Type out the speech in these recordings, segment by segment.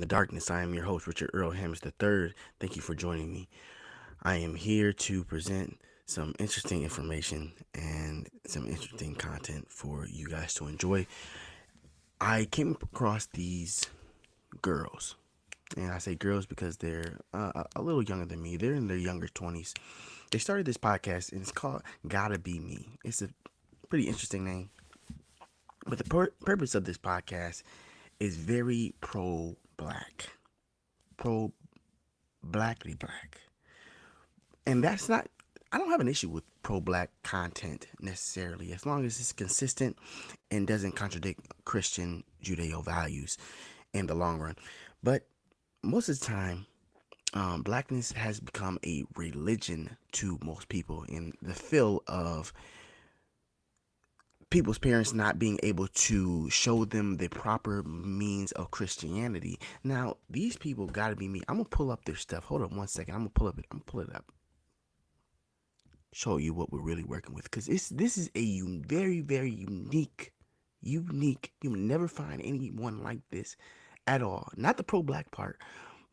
Darkness. I am your host, Richard Earl Hammers III. Thank you for joining me. I am here to present some interesting information and some interesting content for you guys to enjoy. I came across these girls, and I say girls because they're a little younger than me. They're in their younger 20s. They started this podcast, and it's called Gotta Be Me. It's a pretty interesting name. But the purpose of this podcast is very pro-black. Pro-blackly black. And that's not, I don't have an issue with pro-black content necessarily, as long as it's consistent and doesn't contradict Christian Judeo values in the long run. But most of the time, blackness has become a religion to most people, in the feel of people's parents not being able to show them the proper means of Christianity. Now, these people gotta be me. I'm gonna pull up their stuff. Hold on 1 second. I'm gonna pull it up. Show you what we're really working with, because this is a very unique. You will never find anyone like this at all. Not the pro-black part,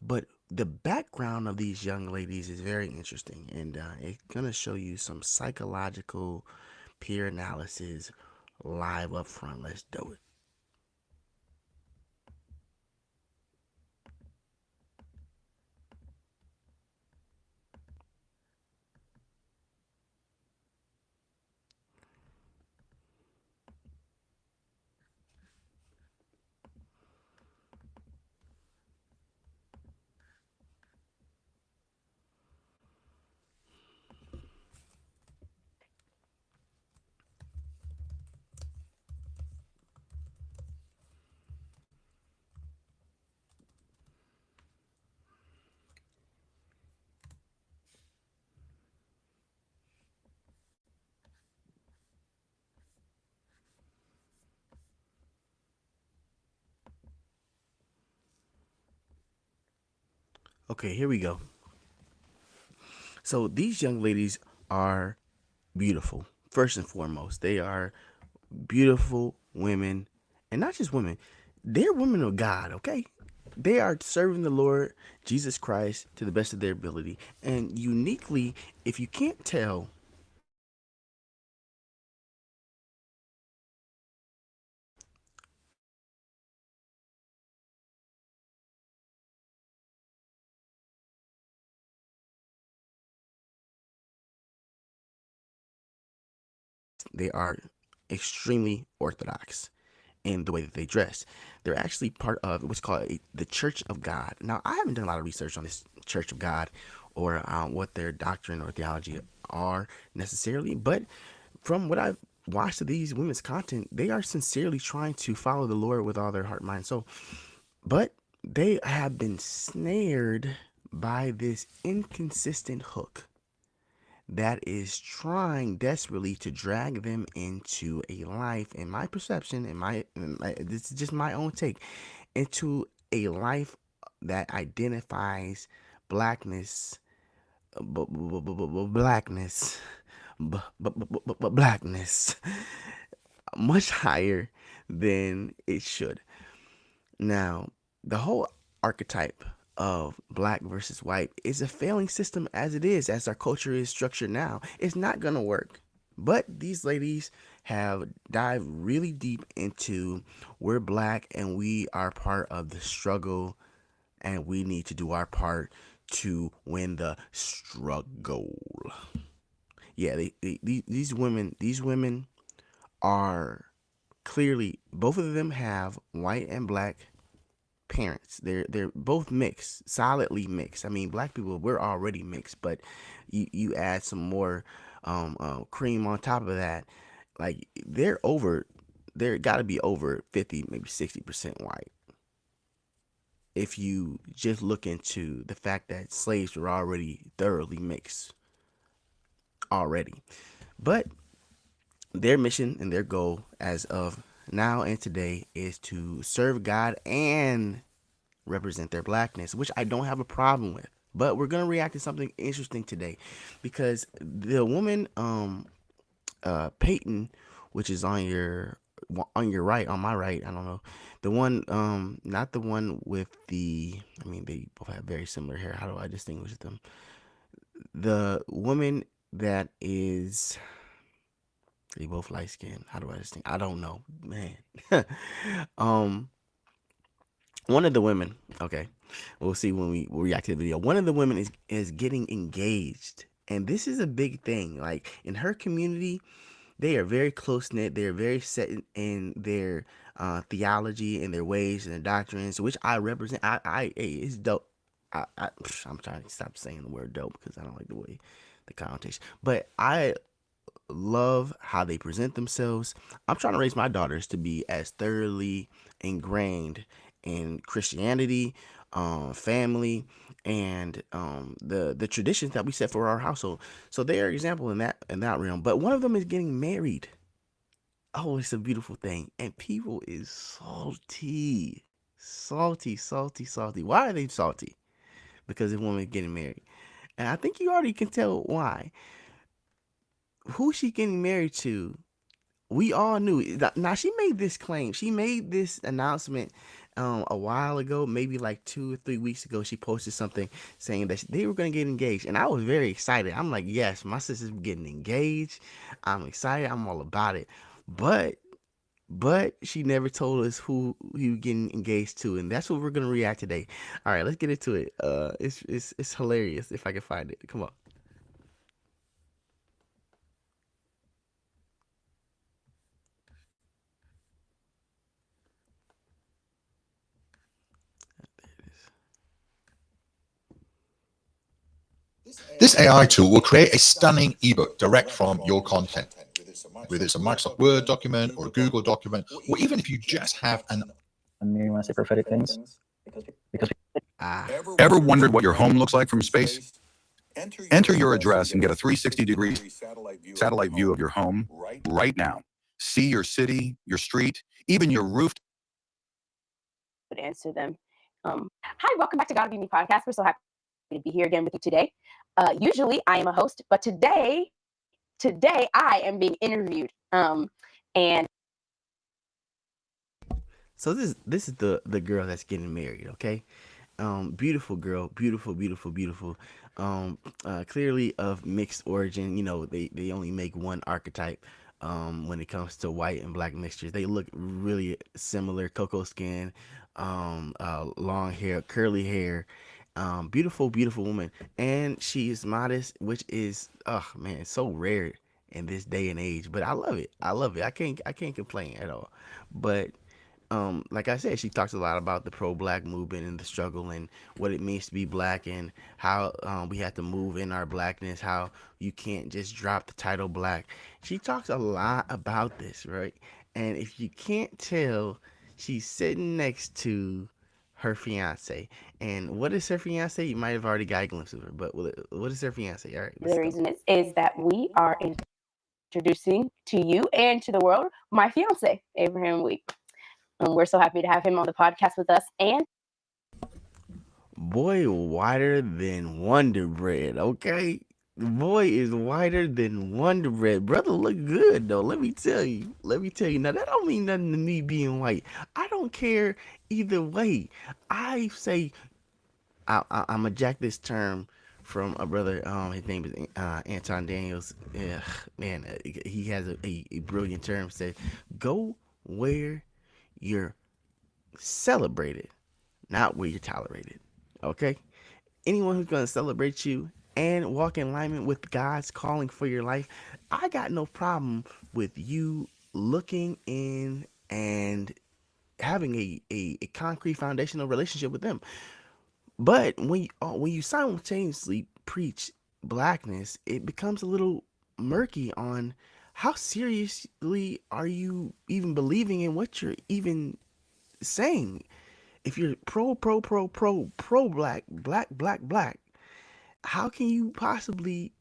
but the background of these young ladies is very interesting, and it's gonna show you some psychological peer analysis live up front. Let's do it. Okay, here we go. So these young ladies are beautiful. First and foremost, they are beautiful women, and not just women. They're women of God, okay? They are serving the Lord Jesus Christ to the best of their ability. And uniquely, if you can't tell, they are extremely orthodox in the way that they dress. They're actually part of what's called the Church of God. Now, I haven't done a lot of research on this Church of God, or what their doctrine or theology are necessarily, but from what I've watched of these women's content, they are sincerely trying to follow the Lord with all their heart and mind. So, but they have been snared by this inconsistent hook that is trying desperately to drag them into a life, in my perception, this is just my own take, into a life that identifies blackness, blackness, blackness much higher than it should. Now, the whole archetype of black versus white is a failing system as it is, as our culture is structured now. It's not going to work. But these ladies have dived really deep into, we're black and we are part of the struggle, and we need to do our part to win the struggle. Yeah, these women are clearly, both of them have white and black parents. They're both mixed, solidly mixed. I mean, black people, we're already mixed, but you add some more cream on top of that, like they're got to be over 50, maybe 60% white. If you just look into the fact that slaves were already thoroughly mixed already, but their mission and their goal as of now and today is to serve God and represent their blackness, which I don't have a problem with. But we're gonna react to something interesting today, because the woman Peyton, which is on your on your right, on my right, I don't know, the one, not the one with the. I mean, they both have very similar hair. How do I distinguish them? The woman that is. They both light skinned. How do I distinguish? I don't know, man. um, one of the women. Okay, we'll see when we react to the video. One of the women is getting engaged, and this is a big thing. Like in her community, they are very close knit. They're very set in their theology and their ways and their doctrines, which I represent. Hey, it's dope. I'm trying to stop saying the word dope because I don't like the way the connotation. But I love how they present themselves. I'm trying to raise my daughters to be as thoroughly ingrained in Christianity, family, and the traditions that we set for our household. So they are an example in that realm. But one of them is getting married. Oh, it's a beautiful thing, and people is salty, salty, salty, salty. Why are they salty? Because the woman is getting married, and I think you already can tell why. Who she getting married to, we all knew. Now she made this claim. She made this announcement a while ago, maybe like 2 or 3 weeks ago. She posted something saying that they were going to get engaged, and I was very excited. I'm like, yes, my sister's getting engaged. I'm excited. I'm all about it. But she never told us who he was getting engaged to, and that's what we're gonna react today. All right, let's get into it. It's hilarious if I can find it. Come on. This AI tool will create a stunning ebook direct from your content, whether it's a Microsoft Word document or a Google document, or even if you just have an. And maybe want to say prophetic things because Ah, Ever wondered what your home looks like from space? Enter your address and get a 360-degree satellite view of your home right now. See your city, your street, even your roof. Would answer them. Hi, welcome back to Gotta Be Me podcast. We're so happy to be here again with you today. Usually I am a host, but today I am being interviewed. And so this is the girl that's getting married. Okay, beautiful girl, beautiful, beautiful, beautiful. Clearly of mixed origin. You know, they only make one archetype. When it comes to white and black mixtures, they look really similar. Cocoa skin, long hair, curly hair, beautiful, beautiful woman, and she is modest, which is, oh man, so rare in this day and age. But I love it. I love it. I can't complain at all. But like I said, she talks a lot about the pro-black movement and the struggle and what it means to be black and how we have to move in our blackness, how you can't just drop the title black. She talks a lot about this, right? And if you can't tell, she's sitting next to her fiance. And what is her fiance? You might have already got a glimpse of her, but what is her fiance? All right, let's the go. reason is that we are introducing to you and to the world my fiance, Abraham Week. We're so happy to have him on the podcast with us. And Boy, whiter than Wonder Bread, okay? The boy is whiter than Wonder Bread. Brother look good though. Let me tell you. Let me tell you. Now that don't mean nothing to me being white. I don't care either way. I say I'm gonna jack this term from a brother. His name is Anton Daniels. Yeah, man, he has a brilliant term. Said, "Go where you're celebrated, not where you're tolerated." Okay? Anyone who's going to celebrate you and walk in alignment with God's calling for your life, I got no problem with you looking in and having a concrete foundational relationship with them. But when you simultaneously preach blackness, it becomes a little murky on how seriously are you even believing in what you're even saying. If you're pro black, how can you possibly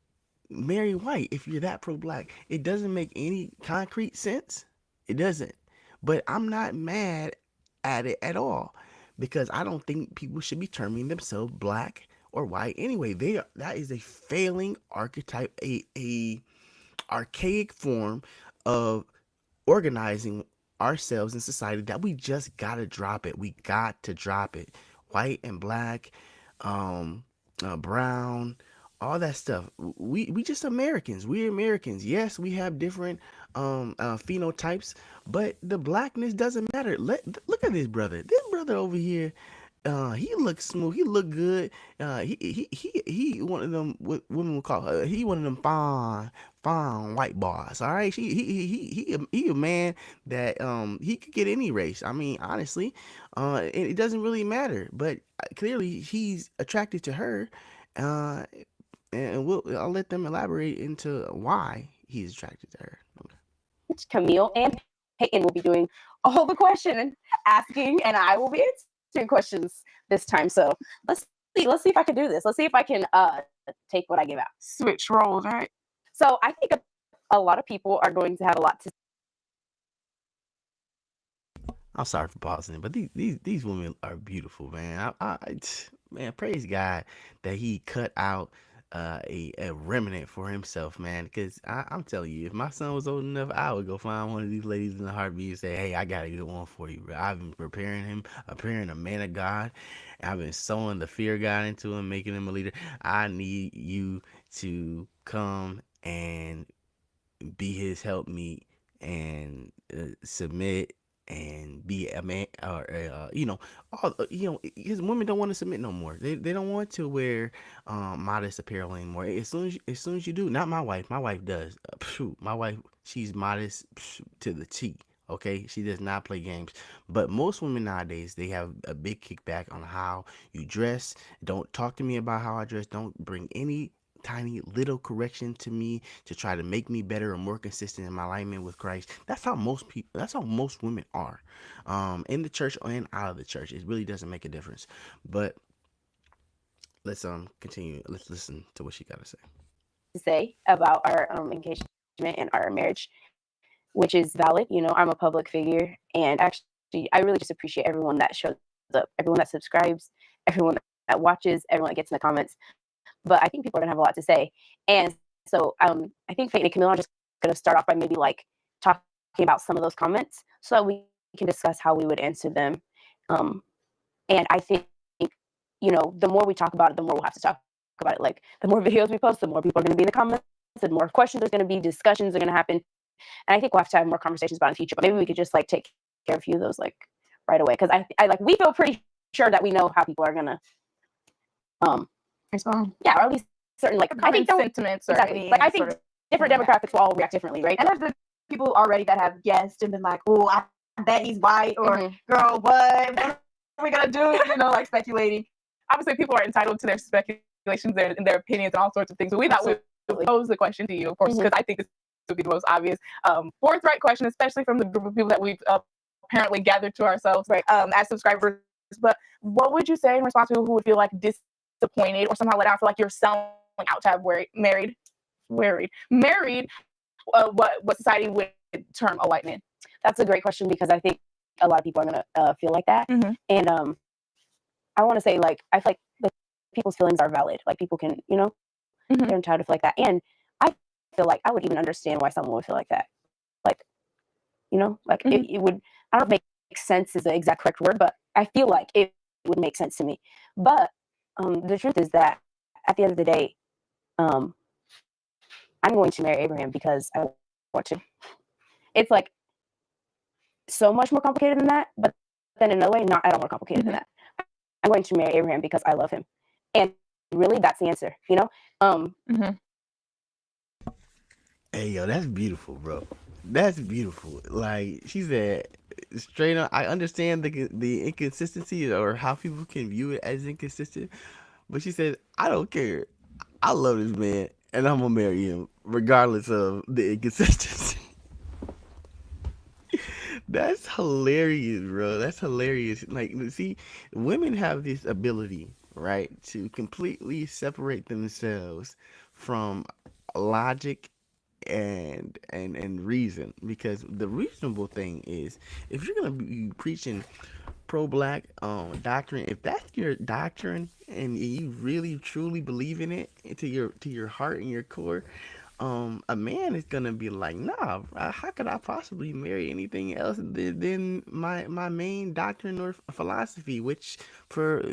marry white if you're that pro black? It doesn't make any concrete sense. It doesn't. But I'm not mad at it at all because I don't think people should be terming themselves black or white anyway. That is a failing archetype, a archaic form of organizing ourselves in society that we just gotta drop it. We got to drop it. White and black, um, brown, all that stuff. We just Americans. We're Americans. Yes, we have different phenotypes, but the blackness doesn't matter. Look at this brother. This brother over here. He looks smooth. He look good. He one of them what women would call. He one of them fine white boys. All right. He a man that he could get any race. I mean, honestly, it doesn't really matter. But clearly, he's attracted to her. Uh, and I'll let them elaborate into why he's attracted to her. Okay. Which Camille and Peyton will be doing all the question asking, and I will be answering questions this time. So let's see if I can do this. Let's see if I can take what I give out. Switch roles, right? So I think a lot of people are going to have a lot to. I'm sorry for pausing it, but these women are beautiful, man. Man, praise God that He cut out a remnant for Himself, man. Because I'm telling you, if my son was old enough, I would go find one of these ladies in the heartbeat and say, "Hey, I got a good one for you, bro. I've been preparing a man of God. I've been sowing the fear of God into him, making him a leader. I need you to come and be his helpmeet and submit and be a man or all because women don't want to submit no more. They don't want to wear modest apparel anymore. As soon as you do, not my wife does. My wife, she's modest to the T. Okay, she does not play games. But most women nowadays, they have a big kickback on how you dress. Don't talk to me about how I dress. Don't bring any tiny little correction to me to try to make me better or more consistent in my alignment with Christ. That's how most people, that's how most women are, in the church and out of the church. It really doesn't make a difference. But let's continue. Let's listen to what she got to say. Say about our engagement and our marriage, which is valid. You know, I'm a public figure, and actually, I really just appreciate everyone that shows up, everyone that subscribes, everyone that watches, everyone that gets in the comments. But I think people are gonna have a lot to say, and so I think Peyton and Camille are just gonna start off by maybe like talking about some of those comments, so that we can discuss how we would answer them. And I think the more we talk about it, the more we'll have to talk about it. Like the more videos we post, the more people are gonna be in the comments, the more questions there's gonna be, discussions are gonna happen, and I think we'll have to have more conversations about it in the future. But maybe we could just like take care of a few of those like right away, because I like we feel pretty sure that we know how people are gonna respond. yeah, or at least certain like I think sentiments exactly. Like I think different demographics will all react differently, right? And there's been people already that have guessed and been like, "Oh, I bet he's white," or "Girl, what are we gonna do?" Like speculating. Obviously, people are entitled to their speculations and their opinions and all sorts of things. So we thought we would pose the question to you, of course, because I think this would be the most obvious, forthright question, especially from the group of people that we've apparently gathered to ourselves, right, as subscribers. But what would you say in response to who would feel like disappointed or somehow let out, feel like you're selling out to have married what society would term a white man? That's a great question, because I think a lot of people are gonna feel like that. And I want to say, like, I feel like people's feelings are valid. Like people can, they're entitled to feel like that. And I feel like I would even understand why someone would feel like that. Like, it would, I don't know if make sense is the exact correct word, but I feel like it would make sense to me. But the truth is that at the end of the day, I'm going to marry Abraham because I want to. It's like so much more complicated than that, but then in another way, not at all more complicated than that. I'm going to marry Abraham because I love him. And really, that's the answer, Hey, yo, that's beautiful, bro. That's beautiful. Like she said, straight up, I understand the inconsistency or how people can view it as inconsistent, but she said, I don't care. I love this man, and I'm gonna marry him regardless of the inconsistency. That's hilarious, bro. That's hilarious. Like, see, women have this ability, right, to completely separate themselves from logic and reason, because the reasonable thing is, if you're gonna be preaching pro-black doctrine, if that's your doctrine and you really truly believe in it to your heart and your core, a man is gonna be like, nah, how could I possibly marry anything else than my main doctrine or philosophy, which for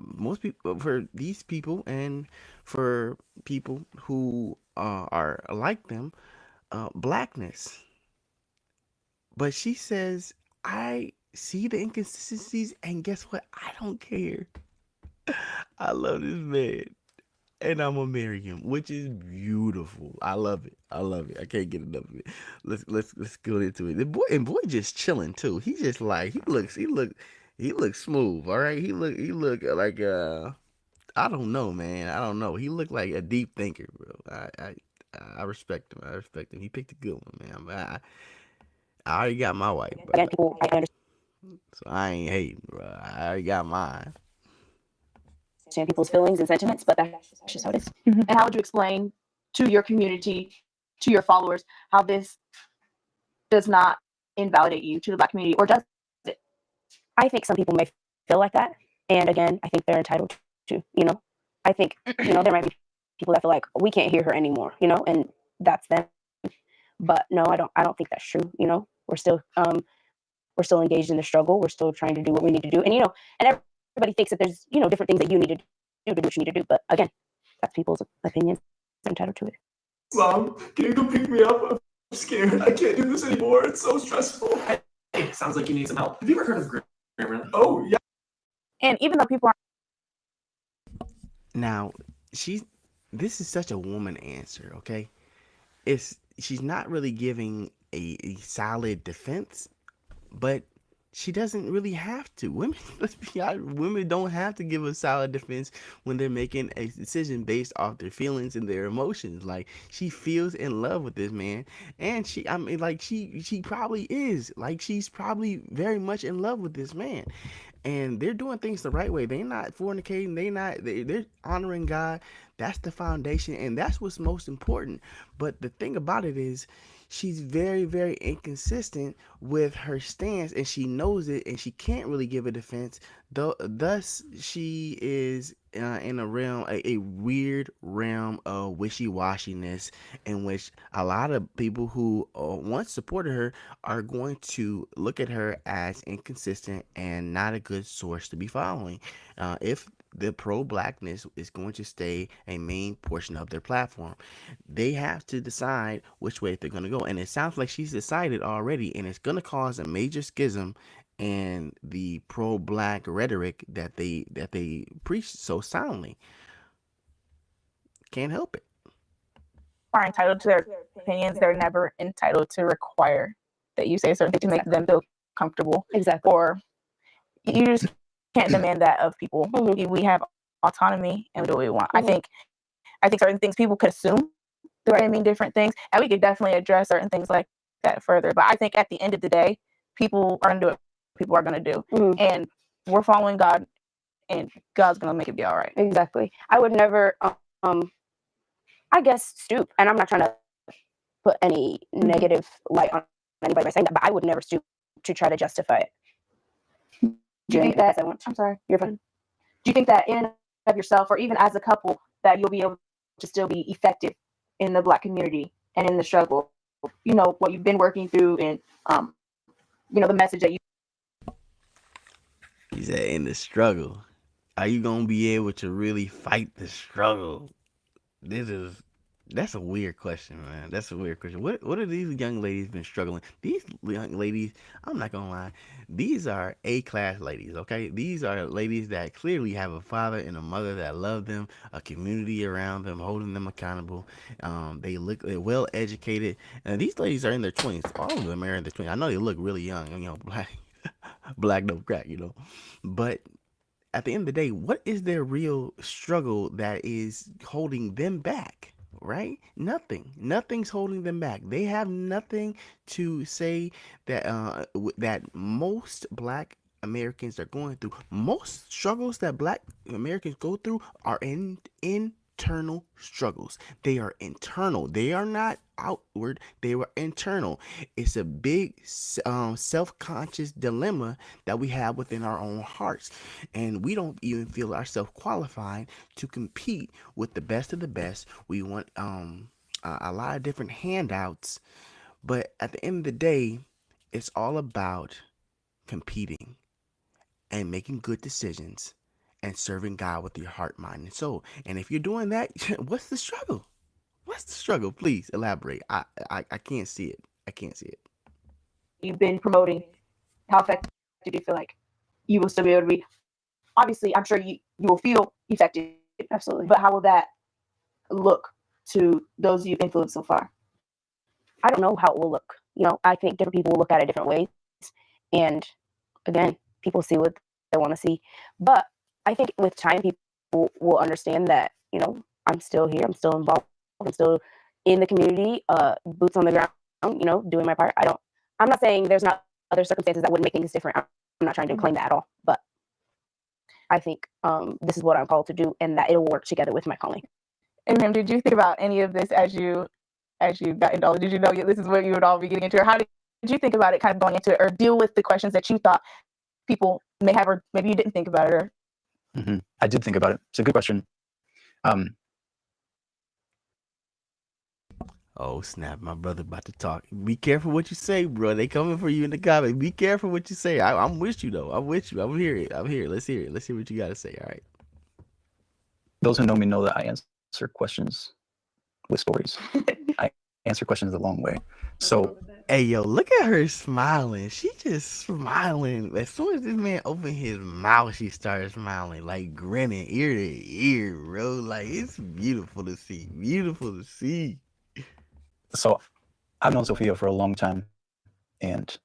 most people, for these people, and for people who are like them, blackness. But she says, I see the inconsistencies, and guess what? I don't care. I love this man, and I'm gonna marry him, which is beautiful. I love it. I love it. I can't get enough of it. Let's go into it. The boy just chilling too. He just like he looks smooth. All right. He look like I don't know, man. I don't know. He looked like a deep thinker, bro. I respect him. I respect him. He picked a good one, man. I already got my wife, bro. Again, people, I So I ain't hating, bro. I already got mine. understand people's feelings and sentiments, but that's just how it is. And how would you explain to your community, to your followers, how this does not invalidate you to the Black community, or does it? I think some people may feel like that, and again, I think they're entitled to. I think there might be people that feel like we can't hear her anymore. And that's them. But no, I don't think that's true. We're still engaged in the struggle. We're still trying to do what we need to do, and everybody thinks that there's different things that you need to do what you need to do. But again, that's people's opinions. They're entitled to it. Mom, can you come pick me up? I'm scared. I can't do this anymore. It's so stressful. Hey, sounds like you need some help. Have you ever heard of Grammarly? Oh, yeah. And even though people are Now, this is such a woman answer, okay? She's not really giving a solid defense, but she doesn't really have to. Women, let's be honest, women don't have to give a solid defense when they're making a decision based off their feelings and their emotions. Like, she feels in love with this man, and she probably is. Like, she's probably very much in love with this man, and they're doing things the right way. They're not fornicating. They're honoring God. That's the foundation, and that's what's most important. But the thing about it is, she's very, very inconsistent with her stance, and she knows it, and she can't really give a defense. Thus, she is in a weird realm of wishy-washiness, in which a lot of people who once supported her are going to look at her as inconsistent and not a good source to be following. If the pro-blackness is going to stay a main portion of their platform, they have to decide which way they're going to go. And it sounds like she's decided already, and it's going to cause a major schism in the pro-black rhetoric that they preach so soundly. Can't help it. are entitled to their opinions, they're never entitled to require that you say a certain thing to make them feel comfortable. Exactly. Or you just can't demand that of people. We have autonomy and we do what we want. I think certain things people could assume they mean different things, and we could definitely address certain things like that further. But I think at the end of the day, people are gonna do what people are gonna do, and we're following God, and God's gonna make it be all right. Exactly. I would never, I guess, stoop. And I'm not trying to put any negative light on anybody by saying that, but I would never stoop to try to justify it. Do you think that? I'm sorry. You're fine. Do you think that in and of yourself, or even as a couple, that you'll be able to still be effective in the Black community and in the struggle? What you've been working through, and the message that you. He said, in the struggle, are you gonna be able to really fight the struggle? That's a weird question, man. That's a weird question. What are these young ladies been struggling? These young ladies, I'm not gonna lie, these are A-class ladies, okay? These are ladies that clearly have a father and a mother that love them, a community around them, holding them accountable. They're well educated. And these ladies are in their 20s. All of them are in their 20s. I know they look really young, black no crack, But at the end of the day, what is their real struggle that is holding them back? Right? Nothing's holding them back. They have nothing to say that most Black Americans are going through. Most struggles that Black Americans go through are internal struggles. They are internal. They are not outward. They were internal. It's a big self-conscious dilemma that we have within our own hearts, and we don't even feel ourselves qualified to compete with the best of the best. We want a lot of different handouts, but at the end of the day, it's all about competing and making good decisions and serving God with your heart, mind, and soul. And if you're doing that, what's the struggle? What's the struggle? Please elaborate. I can't see it. I can't see it. You've been promoting, how effective do you feel like you will still be able to be? Obviously, I'm sure you will feel effective. Absolutely. But how will that look to those you've influenced so far? I don't know how it will look. I think different people will look at it different ways. And again, people see what they want to see. But I think with time, people will understand that, I'm still here. I'm still involved. I'm still in the community, boots on the ground, doing my part. I'm not saying there's not other circumstances that would make things different. I'm not trying to claim that at all. But I think this is what I'm called to do, and that it'll work together with my calling. Abraham, did you think about any of this as you got into all? Did you know this is what you would all be getting into, or how did you think about it, kind of going into it, or deal with the questions that you thought people may have, or maybe you didn't think about it? Or I did think about it. It's a good question. Oh snap! My brother about to talk. Be careful what you say, bro. They coming for you in the comments. Be careful what you say. I'm with you though. I'm with you. I'm here. I'm here. Let's hear it. Let's hear what you got to say. All right. Those who know me know that I answer questions with stories. I answer questions the long way. So, Hey, yo, look at her smiling. She just smiling. As soon as this man opened his mouth, she started smiling, like grinning ear to ear, bro. Like, it's beautiful to see. Beautiful to see. so I've known Sophia for a long time, and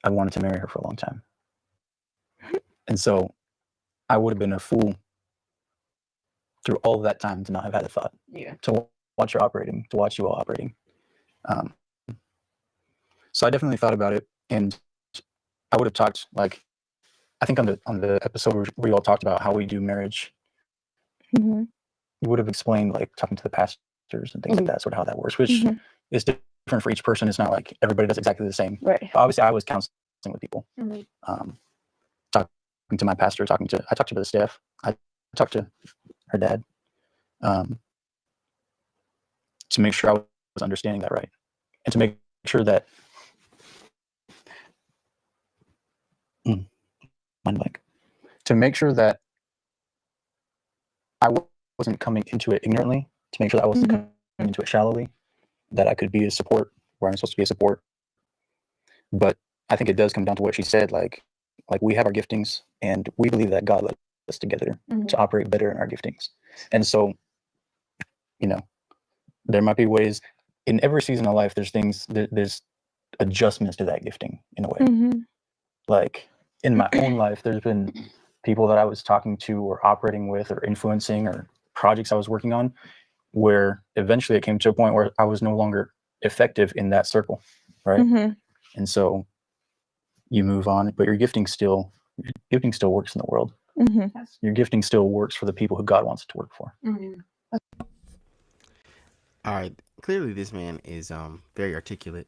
I wanted to marry her for a long time. And so I would have been a fool through all of that time to not have had a thought. Yeah. To watch her operating, to watch you all operating. So I definitely thought about it, and I would have talked, like, I think on the episode where you all talked about how we do marriage, mm-hmm. you would have explained, like, talking to the pastors and things like that, sort of how that works, which is different for each person. It's not like everybody does exactly the same. Right. But obviously, I was counseling with people, Mm-hmm. talking to my pastor, I talked to the staff, I talked to her dad, to make sure I was understanding that right, and to make sure that to make sure that I wasn't coming into it ignorantly, to make sure that I wasn't coming into it shallowly, that I could be a support where I'm supposed to be a support. But I think it does come down to what she said, like we have our giftings, and we believe that God led us together to operate better in our giftings. And so, there might be ways in every season of life, there's adjustments to that gifting in a way. Like in my own life, there's been people that I was talking to or operating with or influencing or projects I was working on where eventually it came to a point where I was no longer effective in that circle, right? And so you move on, but your gifting still works in the world. Your gifting still works for the people who God wants it to work for. All right. Clearly, this man is very articulate,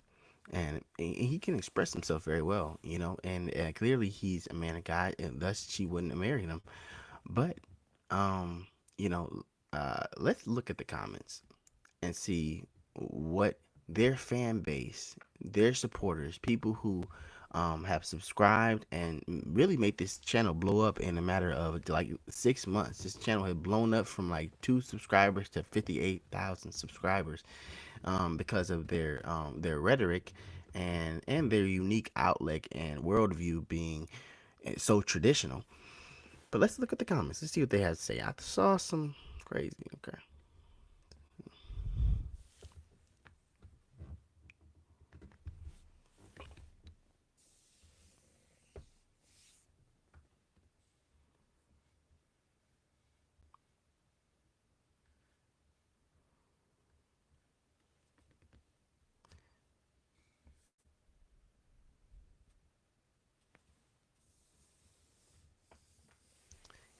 and he can express himself very well, and clearly he's a man of God, and thus she wouldn't have married him. But, let's look at the comments and see what their fan base, their supporters, people who have subscribed and really made this channel blow up in a matter of like 6 months. This channel had blown up from like 2 subscribers to 58,000 subscribers because of their rhetoric and their unique outlook and worldview being so traditional. But let's look at the comments. Let's see what they have to say. I saw some crazy. Okay.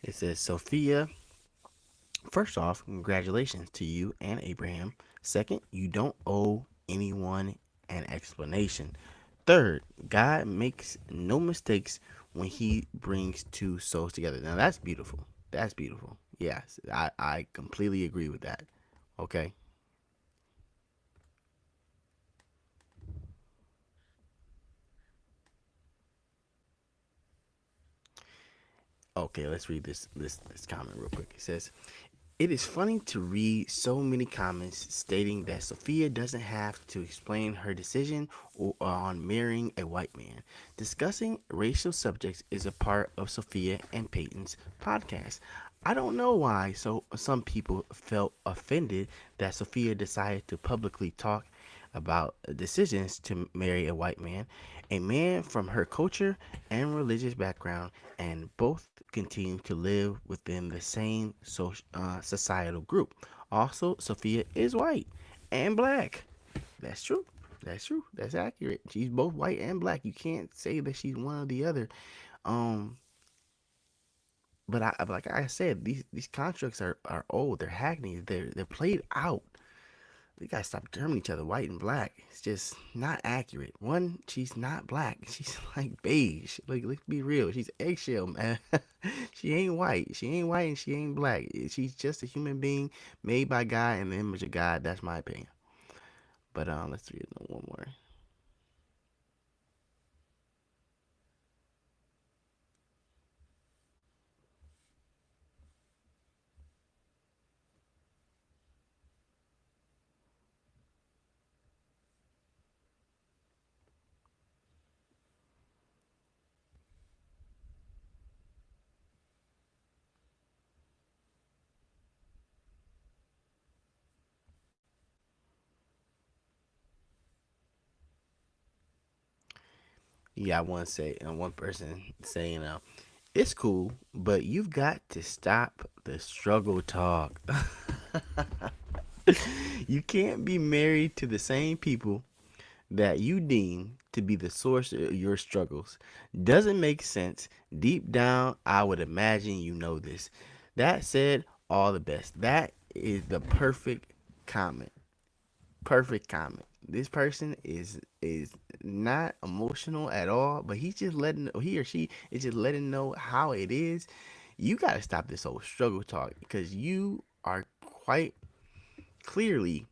It says, Sophia, first off, congratulations to you and Abraham. Second, you don't owe anyone an explanation. Third, God makes no mistakes when he brings two souls together. Now, that's beautiful. That's beautiful. Yes, I completely agree with that. Okay. Okay, let's read this comment real quick. It says, "It is funny to read so many comments stating that Sophia doesn't have to explain her decision on marrying a white man. Discussing racial subjects is a part of Sophia and Peyton's podcast. I don't know why some people felt offended that Sophia decided to publicly talk about decisions to marry a white man, a man from her culture and religious background, and both continue to live within the same societal group. Also, Sophia is white and black. That's true. That's true. That's accurate. She's both white and black. You can't say that she's one or the other. Um, but like I said, these constructs are old. They're hackneyed. They're played out. We gotta stop terming each other white and black. It's just not accurate. One, she's not black. She's like beige. Like, let's be real. She's eggshell, man. She ain't white. She ain't white and she ain't black. She's just a human being made by God in the image of God. That's my opinion. But let's read one more. Yeah, I want to say, one person saying, it's cool, but you've got to stop the struggle talk. You can't be married to the same people that you deem to be the source of your struggles. Doesn't make sense. Deep down, I would imagine you know this. That said, all the best. That is the perfect comment. Perfect comment. This person is not emotional at all, but he or she is just letting know how it is. You got to stop this whole struggle talk because you are quite clearly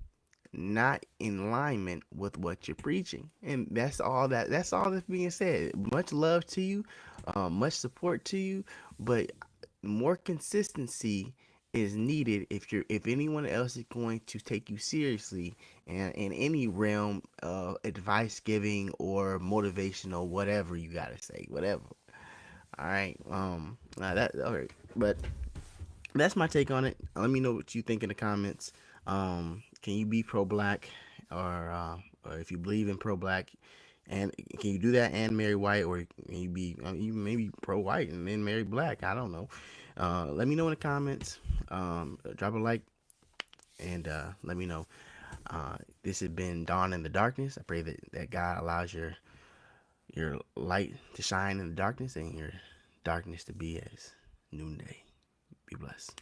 not in alignment with what you're preaching, and that's all that's being said. Much love to you, much support to you, but more consistency is needed if anyone else is going to take you seriously in any realm of advice giving or motivational, whatever you gotta say, whatever. All right, that all right, but that's my take on it. Let me know what you think in the comments. Can you be pro-black, or if you believe in pro-black, and can you do that and marry white, or can you be you maybe pro-white and then marry black? I don't know. Let me know in the comments. Drop a like and let me know. This has been Dawn in the Darkness. I pray that God allows your light to shine in the darkness and your darkness to be as noonday. Be blessed.